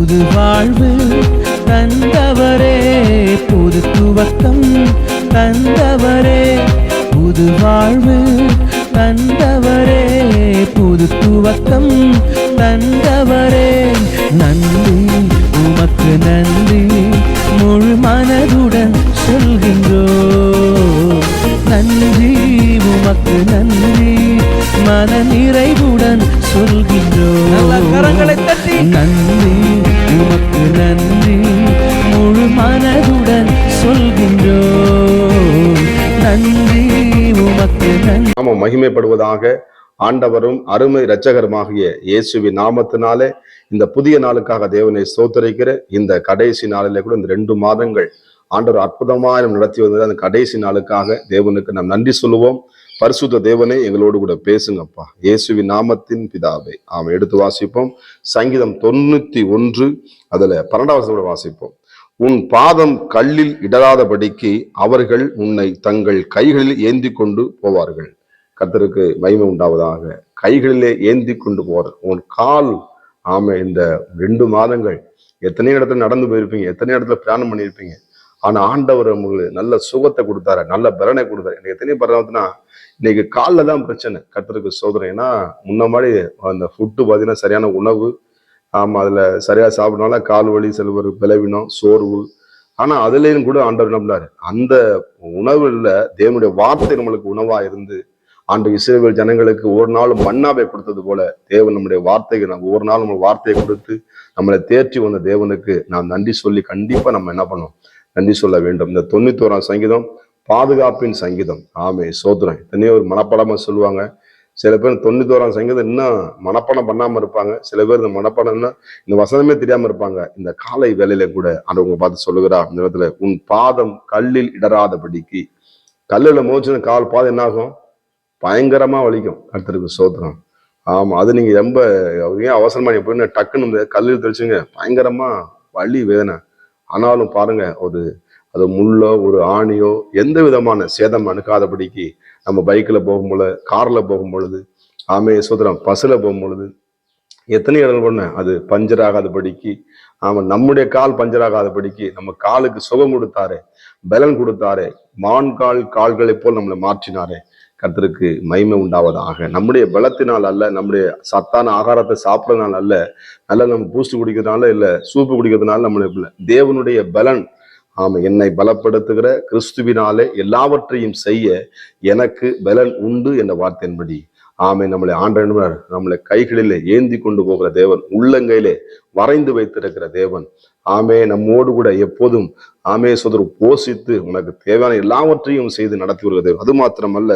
புது வாழ்வு தந்தவரே, புது துவக்கம் தந்தவரே, புது வாழ்வு தந்தவரே, புது துவக்கம் தந்தவரே. நன்றி உமக்கு நன்றி, முழு மனதுடன் சொல்கின்றோம். நன்றி உமக்கு நன்றி, மன நிறைவுடன் சொல்கின்றோம். கரங்களை தட்டி நன்றி உமக்கு நன்றி, முழு மனதுடன் சொல்கின்றோம். நன்றி உமக்கு நன்றி. நாம மகிமைப்படுவதாக. ஆண்டவரும் அருமை இரட்சகருமாகிய இயேசுவின் நாமத்தினாலே இந்த புதிய நாளுக்காக தேவனை ஸ்தோத்திரிக்கிற இந்த கடைசி நாளிலே கூட இந்த 2 மாதங்கள் ஆண்டவர் அற்புதமாக நடத்தி வந்தது. அந்த கடைசி நாளுக்காக தேவனுக்கு நாம் நன்றி சொல்லுவோம். பரிசுத்த தேவனே எங்களோடு கூட பேசுங்கப்பா, இயேசுவின் நாமத்தின் பிதாவே. ஆமாம், எடுத்து வாசிப்போம். சங்கீதம் 91 அதுல 12வது வாசிப்போம். உன் பாதம் கல்லில் இடராதபடிக்கு அவர்கள் உன்னை தங்கள் கைகளில் ஏந்தி கொண்டு போவார்கள். கர்த்தருக்கு மகிமை உண்டாவதாக. கைகளிலே ஏந்தி கொண்டு போற உன் கால். ஆமா, இந்த 2 மாதங்கள் எத்தனை இடத்துல நடந்து போயிருப்பீங்க, எத்தனை இடத்துல பிரயாணம் பண்ணியிருப்பீங்க. ஆனா ஆண்டவர் உங்களுக்கு நல்ல சுகத்தை கொடுத்தாரு, நல்ல பலனை கொடுத்தாரு. எனக்கு எத்தனை பரவாயில்லைன்னா இன்னைக்கு காலில் தான் பிரச்சனை. கர்த்தருக்கு சோதனை. ஏன்னா முன்ன மாதிரி அந்த ஃபுட்டு பார்த்தீங்கன்னா சரியான உணவு, ஆமா அதுல சரியா சாப்பிடனால கால் வலி, செல்வர் விளைவினம், சோர்வு. ஆனா அதுலேயும் கூட ஆண்டவர் என்ன பண்ணாரு, அந்த உணவுல தேவனுடைய வார்த்தை நம்மளுக்கு உணவா இருந்து ஆண்டு இஸ்ரவேல் ஜனங்களுக்கு ஒரு நாள் மன்னாவை கொடுத்தது போல தேவன் நம்முடைய வார்த்தைக்கு நம்ம ஒரு நாள் நம்ம வார்த்தையை கொடுத்து நம்மளை தேர்ச்சி வந்த தேவனுக்கு நாம் நன்றி சொல்லி கண்டிப்பா நம்ம என்ன பண்ணோம், நன்றி சொல்ல வேண்டும். இந்த 91ஆம் சங்கீதம் பாதுகாப்பின் சங்கீதம். ஆமே சோதரம். எத்தனையோ ஒரு மனப்படமா சொல்லுவாங்க. சில பேர் 91ஆம் சங்கீதம் இன்னும் மனப்படம் பண்ணாம இருப்பாங்க. சில பேர் இந்த மனப்படம்னா இந்த வசனமே தெரியாம இருப்பாங்க. இந்த காலை வேலையில கூட ஆண்டவங்க பார்த்து சொல்லுகிறா இந்த இடத்துல, உன் பாதம் கல்லில் இடராதபடிக்கு. கல்லுல மோச்சுன்னு கால் பாதம் என்ன ஆகும், பயங்கரமா வலிக்கும். கர்த்தருக்கு சோத்திரம். ஆமா, அது நீங்க ரொம்ப ஏன் அவசரமா நீங்க போய் டக்குன்னு கல்லில் தெளிச்சுங்க, பயங்கரமா வலி வேதனை. ஆனாலும் பாருங்க, அது முள்ளோ ஒரு ஆணியோ எந்த விதமான சேதம் அணுக்காதபடிக்கு நம்ம பைக்கில் போகும்பொழுது, கார்ல போகும் பொழுது, ஆமே சோத்திரம், பஸ்ல போகும் பொழுது எத்தனை இடங்கள் பண்ண அது பஞ்சர் ஆகாதபடிக்கு, ஆமா நம்முடைய கால் பஞ்சர் ஆகாதபடிக்கு நம்ம காலுக்கு சுகம் கொடுத்தாரு, பலன் கொடுத்தாரு. கால்களை போல் நம்மளை மாற்றினாரே. கர்த்தருக்கு மகிமை உண்டாவதாக. நம்முடைய பலத்தினால் அல்ல, நம்முடைய சத்தான ஆகாரத்தை சாப்பிட்றதுனால அல்ல, நல்லா நம்ம பூஸ்ட் குடிக்கிறதுனால இல்ல, சூப்பு குடிக்கிறதுனால நம்மளுக்கு தேவனுடைய பலன். ஆமா, என்னை பலப்படுத்துகிற கிறிஸ்துவினாலே எல்லாவற்றையும் செய்ய எனக்கு பலன் உண்டு என்ற வார்த்தையின்படி ஆமை நம்மளை ஆண்டவர் நம்மளை கைகளிலே ஏந்தி கொண்டு போகிற தேவன், உள்ளங்கையிலே வரைந்து வைத்திருக்கிற தேவன். ஆமே, நம்மோடு கூட எப்போதும் ஆமே சோதர் போஷித்து உனக்கு தேவையான எல்லாவற்றையும் செய்து நடத்தி வருகிற தேவன். அது மாத்திரமல்ல,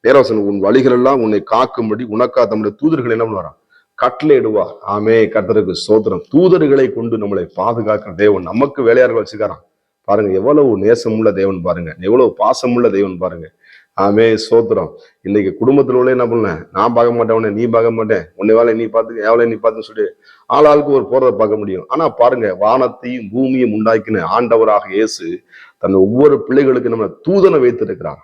பேரவசன் உன் வழிகள் எல்லாம் உன்னை காக்கும்படி உனக்கா தம்முடைய தூதர்கள் என்ன பண்ணுவாராம், கட்டளையிடுவார். ஆமே, கர்த்தருக்கு சோத்திரம். தூதர்களை கொண்டு நம்மளை பாதுகாக்கிற தேவன் நமக்கு வேலையார்கள் வச்சுக்காரான். பாருங்க எவ்வளவு நேசமுள்ள தேவன், பாருங்க எவ்வளவு பாசமுள்ள தேவன் பாருங்க. ஆமே சோத்திரம். இன்னைக்கு குடும்பத்துல உள்ள என்ன பண்ண, நான் பார்க்க மாட்டேன் உன்னை, நீ பார்க்க மாட்டேன், உன்னை வேலை நீ பார்த்து எவ்வளோ நீ பார்த்துன்னு சொல்லி ஆளாளுக்கு ஒரு போறதை பார்க்க முடியும். ஆனா பாருங்க, வானத்தையும் பூமியும் உண்டாக்கின ஆண்டவராக இயேசு தன் ஒவ்வொரு பிள்ளைகளுக்கு நம்ம தூதனை வைத்திருக்கிறார்.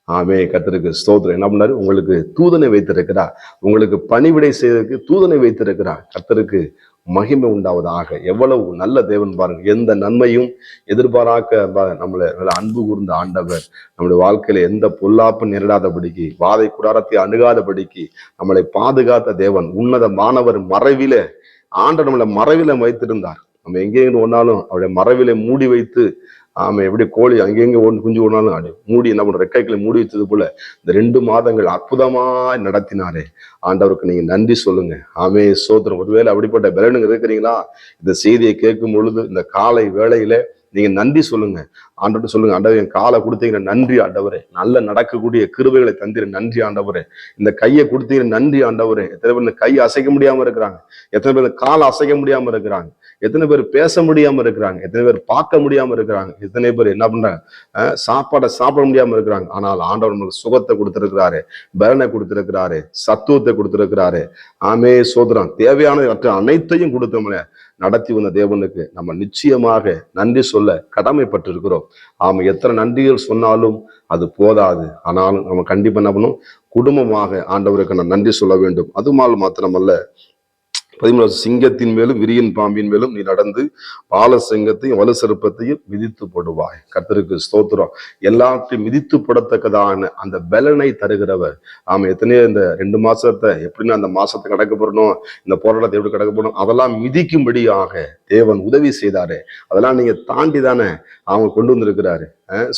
ஆமே, கர்த்தருக்கு ஸ்தோத்திரம். என்ன பண்ணாரு, உங்களுக்கு தூதனை வைத்திருக்கிறார், உங்களுக்கு பணிவிடை செய்வதற்கு தூதனை வைத்திருக்கிறார். கர்த்தருக்கு மகிமை உண்டாவதாக. எவ்வளவு நல்ல தேவன் பாருங்க. எந்த நன்மையும் எதிர்பாராக்க நம்மளை அன்பு கூர்ந்த ஆண்டவர் நம்முடைய வாழ்க்கையில எந்த பொல்லாப்பு நேரிடாதபடிக்கு, வாதை குடாரத்தை அணுகாதபடிக்கு நம்மளை பாதுகாத்த தேவன். உன்னத மாணவர் மறைவில ஆண்டவர் நம்மளை மறைவில வைத்திருந்தார். நம்ம எங்கேயும் ஒன்னாலும் அவருடைய மறைவில மூடி வைத்து, ஆமா எப்படி கோழி அங்கெங்க குஞ்சு ஒன்னாலும் அப்படி மூடி என்ன பண்ற, ரெக்கைகளை மூடி வச்சது போல இந்த 2 மாதங்கள் அற்புதமா நடத்தினாரே. ஆண்டவருக்கு நீங்க நன்றி சொல்லுங்க. ஆமே சோத்திரம். ஒருவேளை அப்படிப்பட்ட பலனுங்க இருக்கிறீங்களா, இந்த செய்தியை கேட்கும் பொழுது இந்த காலை வேளையில நீங்க நன்றி சொல்லுங்க. ஆண்டவர்கிட்ட சொல்லுங்க, ஆண்டவர் என் காலை கொடுத்தீங்க நன்றி ஆண்டவரே, நல்ல நடக்கக்கூடிய கிருபைகளை தந்திர நன்றி ஆண்டவரே, இந்த கையை கொடுத்தீங்க நன்றி ஆண்டவரே. எத்தனை பேர் இந்த கையை அசைக்க முடியாம இருக்கிறாங்க, எத்தனை பேர் இந்த காலை அசைக்க முடியாம இருக்கிறாங்க, எத்தனை பேர் பேச முடியாம இருக்கிறாங்க, எத்தனை பேர் பார்க்க முடியாம இருக்கிறாங்க, எத்தனை பேர் என்ன பண்றாங்க, சாப்பாடை சாப்பிட முடியாம இருக்கிறாங்க. ஆனால் ஆண்டவர் நமக்கு சுகத்தை கொடுத்திருக்கிறாரு, பலனை கொடுத்திருக்கிறாரு, சத்துவத்தை கொடுத்திருக்கிறாரு. ஆமே சோதரம். தேவையான அனைத்தையும் கொடுத்தோம்ல நடத்தி வந்த தேவனுக்கு நம்ம நிச்சயமாக நன்றி சொல்ல கடமைப்பட்டு இருக்கிறோம். ஆமா, எத்தனை நன்றிகள் சொன்னாலும் அது போதாது. ஆனாலும் நம்ம கண்டிப்பா என்ன பண்ணும், குடும்பமாக ஆண்டவருக்கு நான் நன்றி சொல்ல வேண்டும். அது மாத்திரமல்ல, 11 சிங்கத்தின் மேலும் விரியன் பாம்பின் மேலும் நீ நடந்து பால சிங்கத்தையும் வலு சிற்பத்தையும் மிதித்து போடுவாய். கர்த்தருக்கு ஸ்தோத்திரம். எல்லாத்தையும் மிதித்து போடத்தக்கதான அந்த பலனை தருகிறவர். ஆமா, எத்தனையோ இந்த 2 மாசத்தை எப்படின்னு அந்த மாசத்தை கடக்க போறணும், இந்த போராட்டத்தை எப்படி கடக்க போறணும், அதெல்லாம் மிதிக்கும்படியாக தேவன் உதவி செய்தாரு. அதெல்லாம் நீங்க தாண்டி தானே அவங்க கொண்டு வந்திருக்கிறாரு.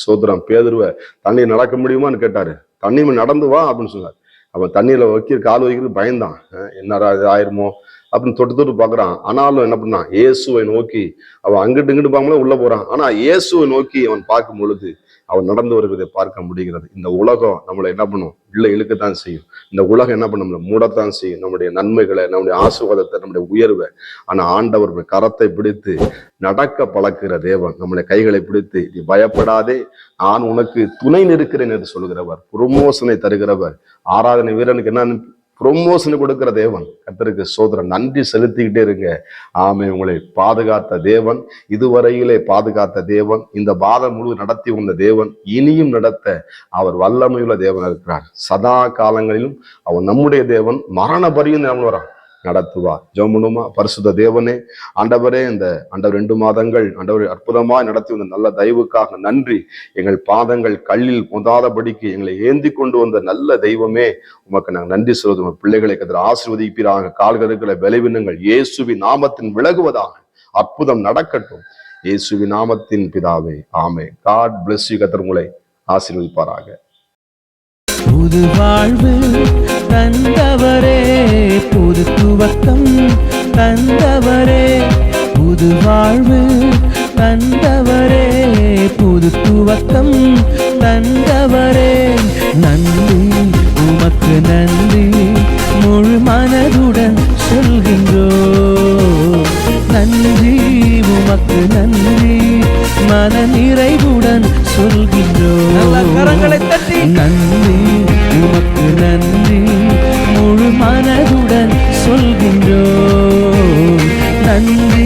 ஸ்தோத்திரம். பேதுருவை தண்ணி நடக்க முடியுமான்னு கேட்டாரு. தண்ணி நடந்து வா அப்படின்னு சொன்னார். அவன் தண்ணியில கால் வைக்கிறது பயந்தான். என்னடா இது ஆயிருமோ அப்படின்னு தொட்டு பாக்குறான். ஆனாலும் என்ன பண்ணான், இயேசுவை நோக்கி அவன் அங்கிட்டு இங்கிட்டு பார்க்கும்போது உள்ள போறான். ஆனா இயேசுவை நோக்கி அவன் பார்க்கும் பொழுது அவன் நடந்து வருவதை பார்க்க முடிகிறது. இந்த உலகம் நம்மளை என்ன பண்ணும், உள்ள இழுக்கத்தான் செய்யும். இந்த உலகம் என்ன பண்ணும், நம்மளை மூடத்தான் செய்யும், நம்முடைய நன்மைகளை, நம்முடைய ஆசீர்வாதத்தை, நம்முடைய உயர்வை. ஆனா ஆண்டவர் கரத்தை பிடித்து நடக்க பழக்கிற தேவன். நம்முடைய கைகளை பிடித்து நீ பயப்படாதே, நான் உனக்கு துணை நிற்கிறேன் என்று சொல்கிறவர், புரோமோஷனை தருகிறவர். ஆராதனை வீரனுக்கு என்ன ப்ரொமோஷன் கொடுக்கிற தேவன். கர்த்தருக்கு ஸ்தோத்திரம். நன்றி செலுத்திக்கிட்டே இருங்க. ஆமே. உங்களை பாதுகாத்த தேவன், இதுவரையிலே பாதுகாத்த தேவன், இந்த பாதம் முழு நடத்தி வந்த தேவன், இனியும் நடத்த அவர் வல்லமையுள்ள தேவன் இருக்கிறார். சதா காலங்களிலும் அவர் நம்முடைய தேவன். மரண பரியும் நம்ம வரான் நடத்துவார். ஜெபமுமா. பரிசுத்த தேவனே, ஆண்டவரே, இந்த 2 மாதங்கள் ஆண்டவரே அற்புதமாய் நடத்தி வந்த நல்ல தயவுக்காக நன்றி. எங்கள் பாதங்கள் கல்லில் முதாதபடிக்கு எங்களை ஏந்தி கொண்டு வந்த நல்ல தெய்வமே, உமக்கு நாங்கள் நன்றி சொல்வது. பிள்ளைகளை கர்த்தர் ஆசீர்வதிப்பீராக. கால்களுக்களை பலவீனங்கள் இயேசுவின் நாமத்தின் விலகுவதாக. அற்புதம் நடக்கட்டும் இயேசுவின் நாமத்தின் பிதாவே. ஆமே. God bless you. கர்த்தர் உங்களை ஆசீர்வதிப்பாராக. புது வாழ்வு தந்தவரே, புது துவக்கம் தந்தவரே, புது வாழ்வு தந்தவரே, புது துவக்கம் தந்தவரே. நன்றி, உமக்கு நன்றி, முழு மனதுடன் சொல்கின்றோம். நன்றி, உமக்கு நன்றி, மன நிறைவுடன் சொல்கின்றோம். கரங்களை தட்டி நன்றி, உமக்கு நன்றி, முழு மனதுடன் சொல்கின்றோம். நன்றி.